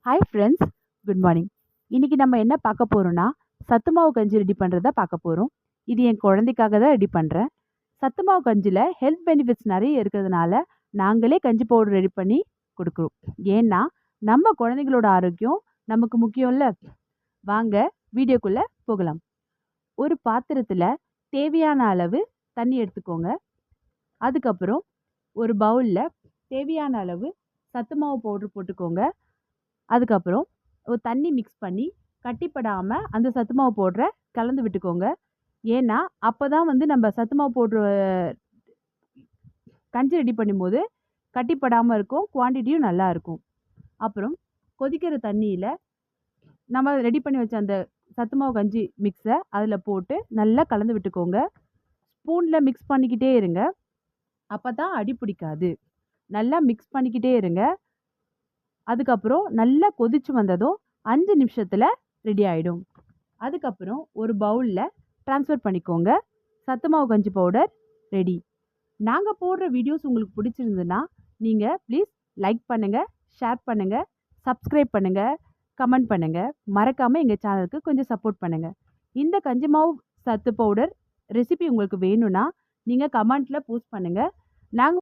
Hi friends, good morning. இன்னைக்கு நம்ம என்ன பார்க்க போறோம்னா, சத்து மாவு கஞ்சி ரெடி பண்ணுறத பார்க்க போறோம். இது என் குழந்தைக்காக தான் ரெடி பண்ணுறேன். சத்து மாவு கஞ்சியில் ஹெல்த் பெனிஃபிட்ஸ் நிறைய இருக்கிறதுனால நாங்களே கஞ்சி பவுடர் ரெடி பண்ணி கொடுக்குறோம். ஏன்னா நம்ம குழந்தைகளோட ஆரோக்கியம் நமக்கு முக்கியம்ல. வாங்க வீடியோக்குள்ள போகலாம். ஒரு பாத்திரத்தில் தேவையான அளவு தண்ணி எடுத்துக்கோங்க. அதுக்கப்புறம் ஒரு பவுலில் தேவையான அளவு சத்து மாவு பவுடர் போட்டுக்கோங்க. அதுக்கப்புறம் ஒரு தண்ணி மிக்ஸ் பண்ணி கட்டிப்படாமல் அந்த சத்து மாவு பவுடரை கலந்து விட்டுக்கோங்க. ஏன்னா அப்போ தான் நம்ம சத்து மாவு பவுட்ரு கஞ்சி ரெடி பண்ணும்போது கட்டிப்படாமல் இருக்கும், குவான்டிட்டியும் நல்லா இருக்கும். அப்புறம் கொதிக்கிற தண்ணியில் நம்ம ரெடி பண்ணி வச்ச அந்த சத்து மாவு கஞ்சி மிக்ஸை அதில் போட்டு நல்லா கலந்து விட்டுக்கோங்க. ஸ்பூனில் மிக்ஸ் பண்ணிக்கிட்டே இருங்க, அப்போ தான் அடி பிடிக்காது. நல்லா மிக்ஸ் பண்ணிக்கிட்டே இருங்க. அதுக்கப்புறம் நல்லா கொதிச்சு வந்ததும் 5 நிமிஷத்தில் ரெடி ஆகிடும். அதுக்கப்புறம் ஒரு பவுலில் ட்ரான்ஸ்ஃபர் பண்ணிக்கோங்க. சத்து மாவு கஞ்சி பவுடர் ரெடி. நாங்கள் போடுற வீடியோஸ் உங்களுக்கு பிடிச்சிருந்ததுன்னா நீங்கள் ப்ளீஸ் லைக் பண்ணுங்கள், ஷேர் பண்ணுங்கள், சப்ஸ்கிரைப் பண்ணுங்கள், கமெண்ட் பண்ணுங்கள். மறக்காமல் எங்கள் சேனலுக்கு கொஞ்சம் சப்போர்ட் பண்ணுங்கள். இந்த கஞ்சி மாவு சத்து பவுடர் ரெசிபி உங்களுக்கு வேணும்னா நீங்கள் கமெண்ட்டில் போஸ்ட் பண்ணுங்கள். நாங்கள்